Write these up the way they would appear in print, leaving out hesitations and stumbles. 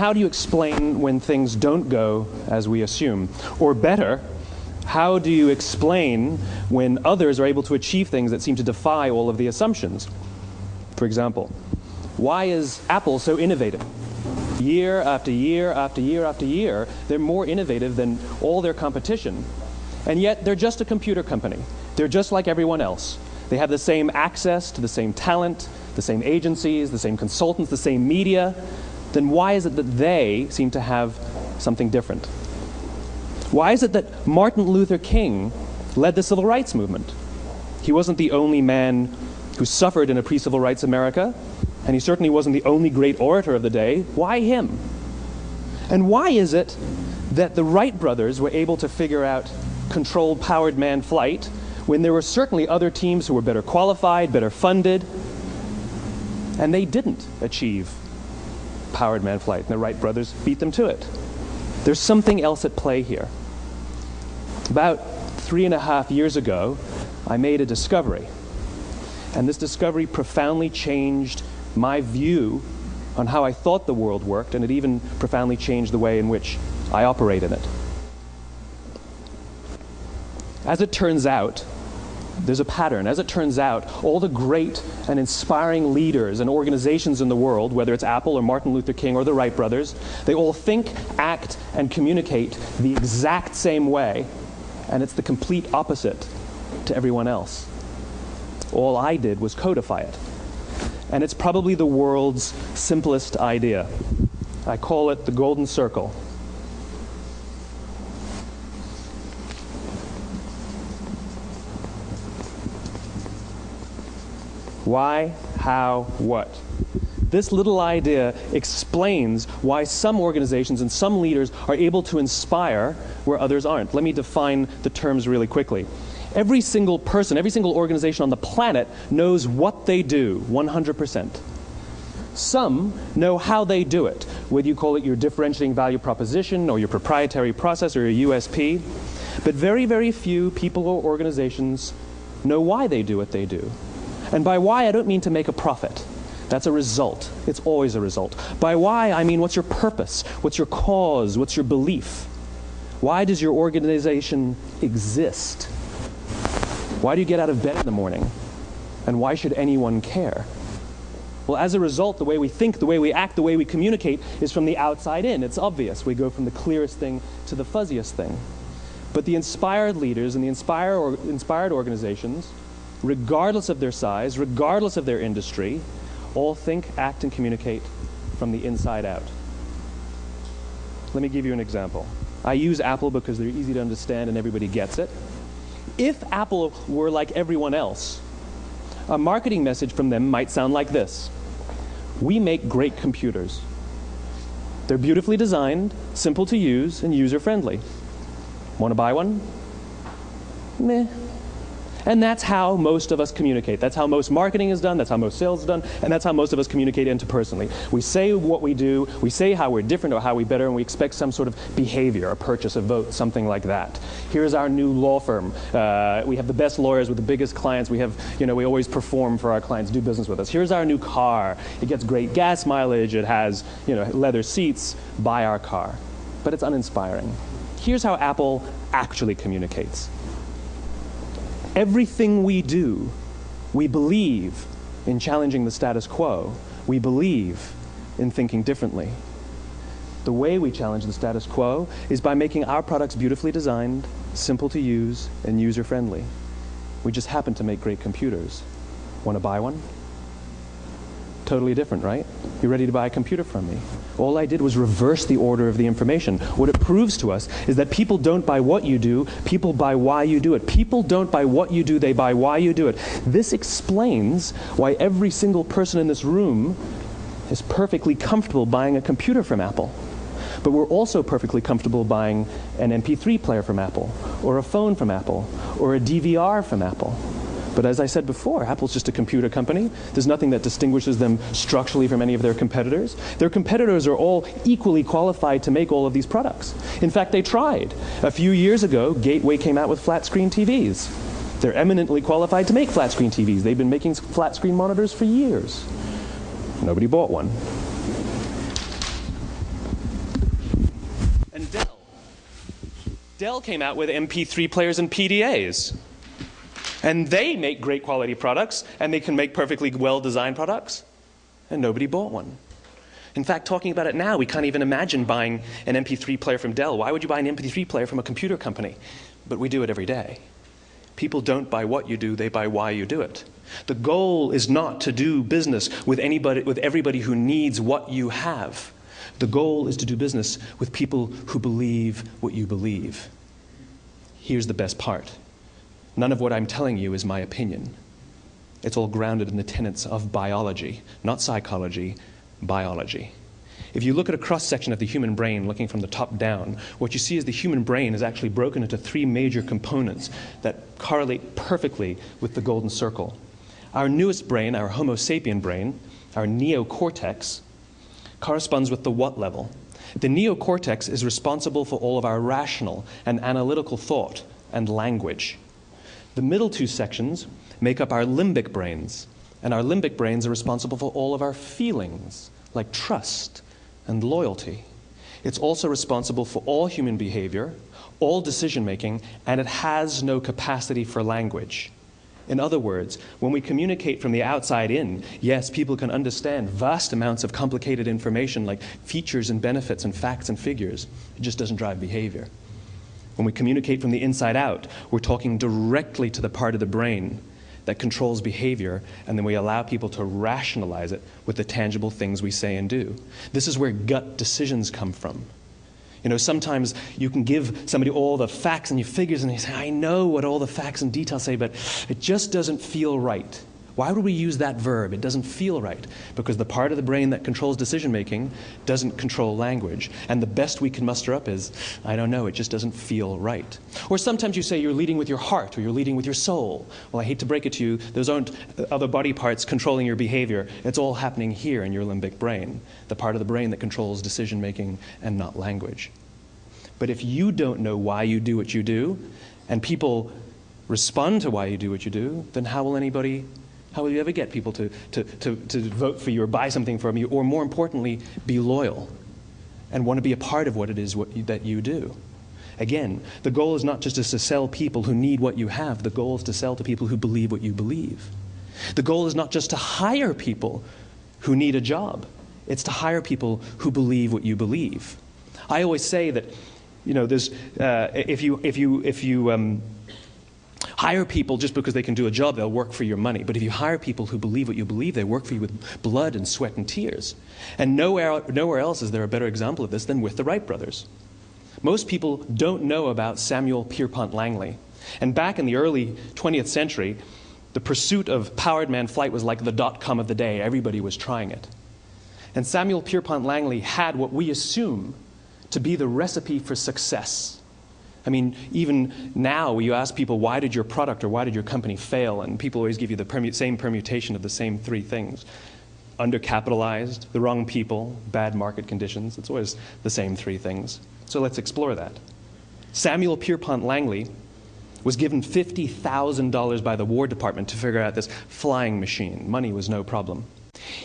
how do you explain when things don't go as we assume? Or better, how do you explain when others are able to achieve things that seem to defy all of the assumptions? For example, why is Apple so innovative? Year after year after year after year, they're more innovative than all their competition. And yet, they're just a computer company. They're just like everyone else. They have the same access to the same talent, the same agencies, the same consultants, the same media. Then why is it that they seem to have something different? Why is it that Martin Luther King led the civil rights movement? He wasn't the only man who suffered in a pre-civil rights America, and he certainly wasn't the only great orator of the day. Why him? And why is it that the Wright brothers were able to figure out controlled powered manned flight when there were certainly other teams who were better qualified, better funded, and they didn't achieve powered manned flight, and the Wright brothers beat them to it? There's something else at play here. About 3.5 years ago, I made a discovery, and this discovery profoundly changed my view on how I thought the world worked, and it even profoundly changed the way in which I operate in it. As it turns out, there's a pattern. As it turns out, all the great and inspiring leaders and organizations in the world, whether it's Apple or Martin Luther King or the Wright brothers, they all think, act, and communicate the exact same way, and it's the complete opposite to everyone else. All I did was codify it. And it's probably the world's simplest idea. I call it the golden circle. Why, how, what? This little idea explains why some organizations and some leaders are able to inspire where others aren't. Let me define the terms really quickly. Every single person, every single organization on the planet knows what they do, 100%. Some know how they do it, whether you call it your differentiating value proposition or your proprietary process or your USP. But very, very few people or organizations know why they do what they do. And by why, I don't mean to make a profit. That's a result. It's always a result. By why, I mean what's your purpose? What's your cause? What's your belief? Why does your organization exist? Why do you get out of bed in the morning? And why should anyone care? Well, as a result, the way we think, the way we act, the way we communicate is from the outside in. It's obvious. We go from the clearest thing to the fuzziest thing. But the inspired leaders and the inspired organizations, regardless of their size, regardless of their industry, all think, act, and communicate from the inside out. Let me give you an example. I use Apple because they're easy to understand and everybody gets it. If Apple were like everyone else, a marketing message from them might sound like this. We make great computers. They're beautifully designed, simple to use, and user-friendly. Want to buy one? Meh. And that's how most of us communicate. That's how most marketing is done, that's how most sales is done, and that's how most of us communicate interpersonally. We say what we do, we say how we're different or how we're better, and we expect some sort of behavior, a purchase, a vote, something like that. Here's our new law firm. We have the best lawyers with the biggest clients. We have, we always perform for our clients, do business with us. Here's our new car. It gets great gas mileage. It has, leather seats. Buy our car. But it's uninspiring. Here's how Apple actually communicates. Everything we do, we believe in challenging the status quo. We believe in thinking differently. The way we challenge the status quo is by making our products beautifully designed, simple to use, and user-friendly. We just happen to make great computers. Want to buy one? Totally different, right? You're ready to buy a computer from me. All I did was reverse the order of the information. What it proves to us is that people don't buy what you do, people buy why you do it. People don't buy what you do, they buy why you do it. This explains why every single person in this room is perfectly comfortable buying a computer from Apple. But we're also perfectly comfortable buying an MP3 player from Apple, or a phone from Apple, or a DVR from Apple. But as I said before, Apple's just a computer company. There's nothing that distinguishes them structurally from any of their competitors. Their competitors are all equally qualified to make all of these products. In fact, they tried. A few years ago, Gateway came out with flat-screen TVs. They're eminently qualified to make flat-screen TVs. They've been making flat-screen monitors for years. Nobody bought one. Dell came out with MP3 players and PDAs. And they make great quality products, and they can make perfectly well-designed products, and nobody bought one. In fact, talking about it now, we can't even imagine buying an MP3 player from Dell. Why would you buy an MP3 player from a computer company? But we do it every day. People don't buy what you do, they buy why you do it. The goal is not to do business with everybody who needs what you have. The goal is to do business with people who believe what you believe. Here's the best part. None of what I'm telling you is my opinion. It's all grounded in the tenets of biology, not psychology, biology. If you look at a cross-section of the human brain, looking from the top down, what you see is the human brain is actually broken into three major components that correlate perfectly with the golden circle. Our newest brain, our Homo sapien brain, our neocortex, corresponds with the what level. The neocortex is responsible for all of our rational and analytical thought and language. The middle two sections make up our limbic brains, and our limbic brains are responsible for all of our feelings, like trust and loyalty. It's also responsible for all human behavior, all decision-making, and it has no capacity for language. In other words, when we communicate from the outside in, yes, people can understand vast amounts of complicated information like features and benefits and facts and figures. It just doesn't drive behavior. When we communicate from the inside out, we're talking directly to the part of the brain that controls behavior, and then we allow people to rationalize it with the tangible things we say and do. This is where gut decisions come from. You know, sometimes you can give somebody all the facts and your figures, and they say, I know what all the facts and details say, but it just doesn't feel right. Why would we use that verb? It doesn't feel right. Because the part of the brain that controls decision-making doesn't control language. And the best we can muster up is, I don't know, it just doesn't feel right. Or sometimes you say you're leading with your heart or you're leading with your soul. Well, I hate to break it to you, those aren't other body parts controlling your behavior. It's all happening here in your limbic brain, the part of the brain that controls decision-making and not language. But if you don't know why you do what you do, and people respond to why you do what you do, then how will you ever get people to vote for you or buy something from you, or more importantly, be loyal and want to be a part of what it is that you do? Again, the goal is not just to sell people who need what you have. The goal is to sell to people who believe what you believe. The goal is not just to hire people who need a job. It's to hire people who believe what you believe. I always say that, you know, there's if you hire people just because they can do a job, they'll work for your money. But if you hire people who believe what you believe, they work for you with blood and sweat and tears. And nowhere else is there a better example of this than with the Wright brothers. Most people don't know about Samuel Pierpont Langley. And back in the early 20th century, the pursuit of powered man flight was like the dot-com of the day. Everybody was trying it. And Samuel Pierpont Langley had what we assume to be the recipe for success. I mean, even now, you ask people, why did your product or why did your company fail? And people always give you the same permutation of the same three things. Undercapitalized, the wrong people, bad market conditions. It's always the same three things. So let's explore that. Samuel Pierpont Langley was given $50,000 by the War Department to figure out this flying machine. Money was no problem.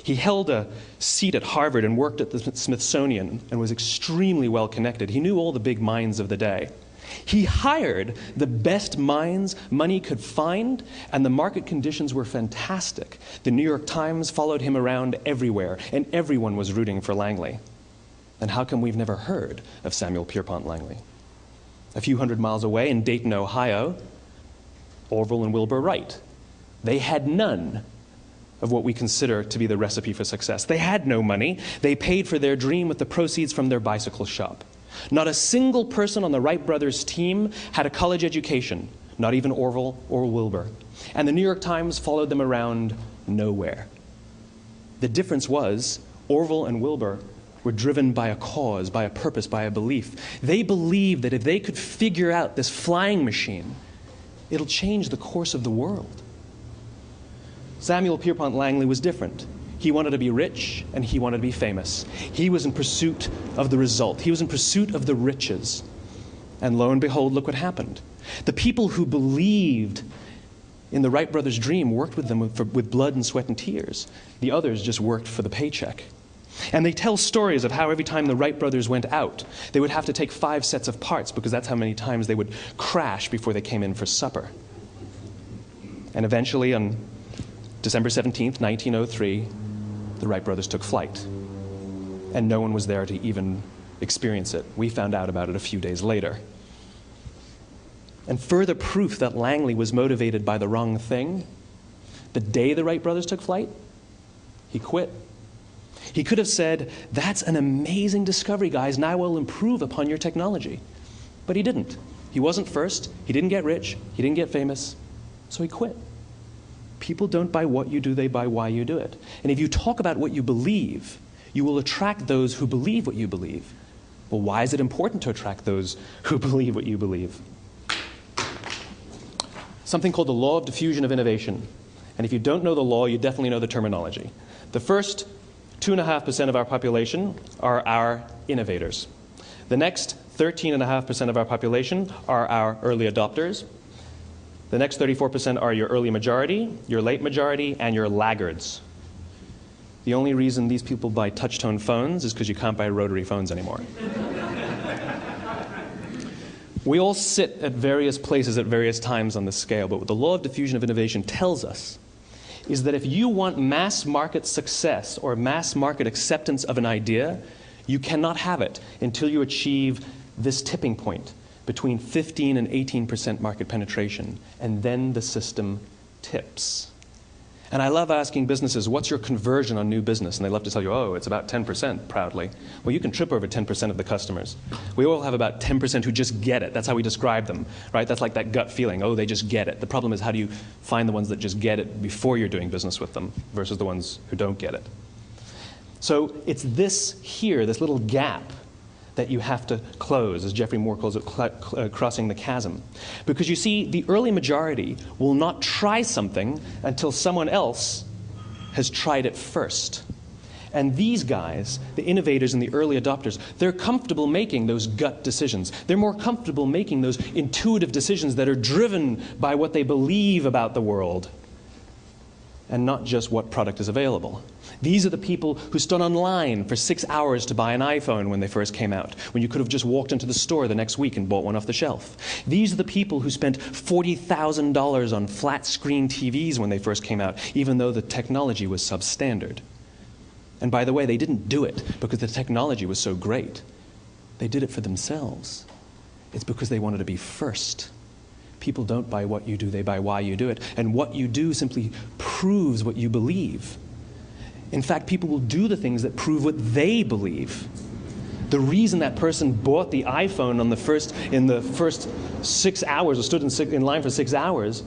He held a seat at Harvard and worked at the Smithsonian and was extremely well connected. He knew all the big minds of the day. He hired the best minds money could find, and the market conditions were fantastic. The New York Times followed him around everywhere, and everyone was rooting for Langley. And how come we've never heard of Samuel Pierpont Langley? A few hundred miles away in Dayton, Ohio, Orville and Wilbur Wright. They had none of what we consider to be the recipe for success. They had no money. They paid for their dream with the proceeds from their bicycle shop. Not a single person on the Wright brothers' team had a college education, not even Orville or Wilbur. And the New York Times followed them around nowhere. The difference was Orville and Wilbur were driven by a cause, by a purpose, by a belief. They believed that if they could figure out this flying machine, it'll change the course of the world. Samuel Pierpont Langley was different. He wanted to be rich, and he wanted to be famous. He was in pursuit of the result. He was in pursuit of the riches. And lo and behold, look what happened. The people who believed in the Wright brothers' dream worked with them with blood and sweat and tears. The others just worked for the paycheck. And they tell stories of how every time the Wright brothers went out, they would have to take 5 sets of parts because that's how many times they would crash before they came in for supper. And eventually, on December 17th, 1903, the Wright brothers took flight. And no one was there to even experience it. We found out about it a few days later. And further proof that Langley was motivated by the wrong thing, the day the Wright brothers took flight, he quit. He could have said, "That's an amazing discovery, guys, and I will improve upon your technology." But he didn't. He wasn't first. He didn't get rich. He didn't get famous. So he quit. People don't buy what you do, they buy why you do it. And if you talk about what you believe, you will attract those who believe what you believe. Well, why is it important to attract those who believe what you believe? Something called the law of diffusion of innovation. And if you don't know the law, you definitely know the terminology. The first 2.5% of our population are our innovators. The next 13.5% of our population are our early adopters. The next 34% are your early majority, your late majority, and your laggards. The only reason these people buy touch-tone phones is because you can't buy rotary phones anymore. We all sit at various places at various times on the scale, but what the law of diffusion of innovation tells us is that if you want mass market success or mass market acceptance of an idea, you cannot have it until you achieve this tipping point between 15 and 18% market penetration, and then the system tips. And I love asking businesses, what's your conversion on new business? And they love to tell you, oh, it's about 10% proudly. Well, you can trip over 10% of the customers. We all have about 10% who just get it. That's how we describe them, right? That's like that gut feeling, oh, they just get it. The problem is, how do you find the ones that just get it before you're doing business with them versus the ones who don't get it? So it's this here, this little gap, that you have to close, as Geoffrey Moore calls it, crossing the chasm. Because you see, the early majority will not try something until someone else has tried it first. And these guys, the innovators and the early adopters, they're comfortable making those gut decisions. They're more comfortable making those intuitive decisions that are driven by what they believe about the world and not just what product is available. These are the people who stood online for 6 hours to buy an iPhone when they first came out, when you could have just walked into the store the next week and bought one off the shelf. These are the people who spent $40,000 on flat-screen TVs when they first came out, even though the technology was substandard. And by the way, they didn't do it because the technology was so great. They did it for themselves. It's because they wanted to be first. People don't buy what you do, they buy why you do it. And what you do simply proves what you believe. In fact, people will do the things that prove what they believe. The reason that person bought the iPhone in the first 6 hours, or stood in line for 6 hours,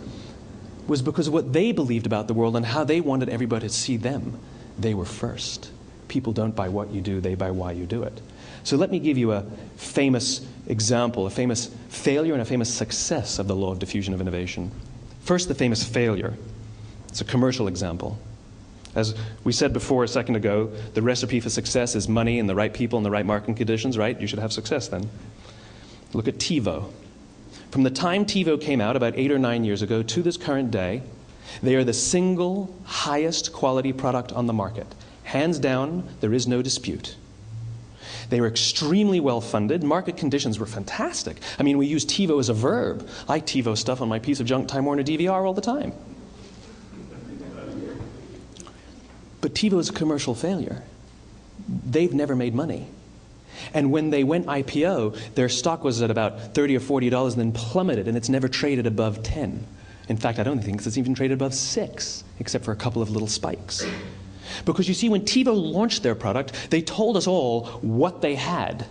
was because of what they believed about the world and how they wanted everybody to see them. They were first. People don't buy what you do, they buy why you do it. So let me give you a famous example, a famous failure and a famous success of the law of diffusion of innovation. First, the famous failure. It's a commercial example. As we said before a second ago, the recipe for success is money and the right people and the right marketing conditions, right? You should have success then. Look at TiVo. From the time TiVo came out about 8 or 9 years ago to this current day, they are the single highest quality product on the market. Hands down, there is no dispute. They were extremely well funded. Market conditions were fantastic. I mean, we use TiVo as a verb. I TiVo stuff on my piece of junk Time Warner DVR all the time. But TiVo is a commercial failure. They've never made money. And when they went IPO, their stock was at about $30 or $40 and then plummeted, and it's never traded above 10. In fact, I don't think it's even traded above 6, except for a couple of little spikes. Because you see, when TiVo launched their product, they told us all what they had.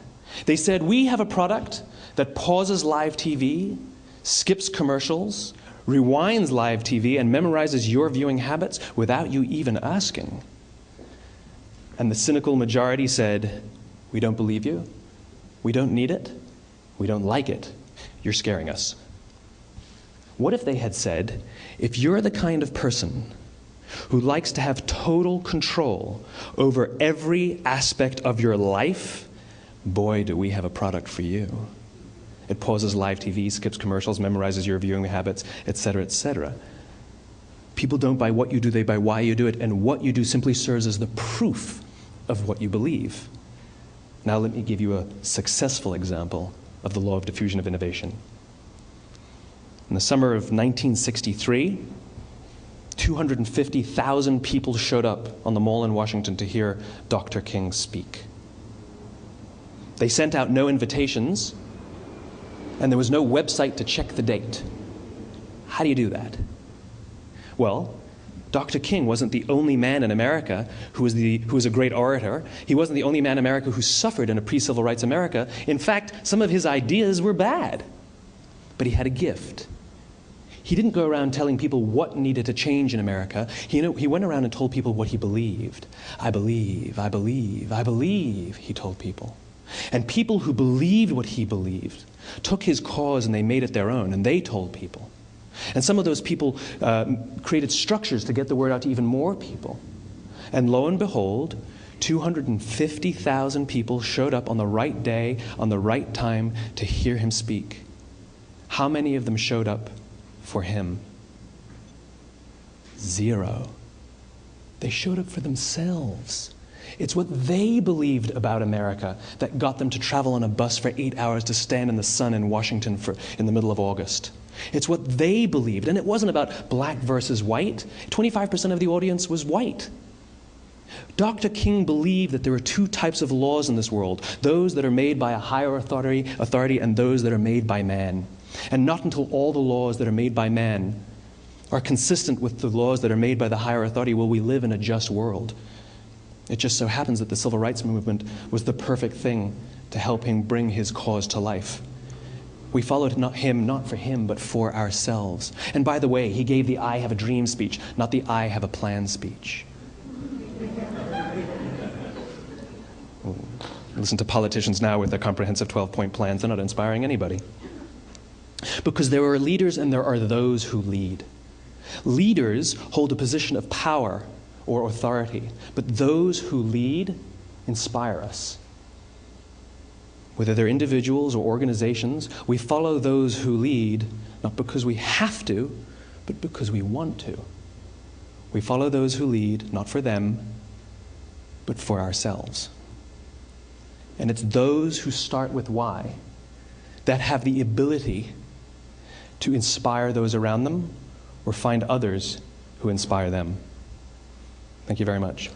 They said, we have a product that pauses live TV, skips commercials, rewinds live TV, and memorizes your viewing habits without you even asking. And the cynical majority said, we don't believe you, we don't need it, we don't like it, you're scaring us. What if they had said, if you're the kind of person who likes to have total control over every aspect of your life, boy, do we have a product for you. It pauses live TV, skips commercials, memorizes your viewing habits, etc., etc. People don't buy what you do, they buy why you do it, and what you do simply serves as the proof of what you believe. Now let me give you a successful example of the law of diffusion of innovation. In the summer of 1963, 250,000 people showed up on the Mall in Washington to hear Dr. King speak. They sent out no invitations, and there was no website to check the date. How do you do that? Well, Dr. King wasn't the only man in America who was a great orator. He wasn't the only man in America who suffered in a pre-civil rights America. In fact, some of his ideas were bad. But he had a gift. He didn't go around telling people what needed to change in America. He went around and told people what he believed. I believe, I believe, I believe, he told people. And people who believed what he believed took his cause and they made it their own, and they told people. And some of those people created structures to get the word out to even more people. And lo and behold, 250,000 people showed up on the right day, on the right time to hear him speak. How many of them showed up for him? 0. They showed up for themselves. It's what they believed about America that got them to travel on a bus for 8 hours to stand in the sun in Washington in the middle of August. It's what they believed, and it wasn't about black versus white. 25% of the audience was white. Dr. King believed that there are 2 types of laws in this world, those that are made by a higher authority and those that are made by man. And not until all the laws that are made by man are consistent with the laws that are made by the higher authority will we live in a just world. It just so happens that the civil rights movement was the perfect thing to help him bring his cause to life. We followed not for him, but for ourselves. And by the way, he gave the I have a dream speech, not the I have a plan speech. Listen to politicians now with their comprehensive 12-point plans. They're not inspiring anybody. Because there are leaders and there are those who lead. Leaders hold a position of power or authority, but those who lead inspire us. Whether they're individuals or organizations, we follow those who lead not because we have to, but because we want to. We follow those who lead not for them, but for ourselves. And it's those who start with why that have the ability to inspire those around them or find others who inspire them. Thank you very much.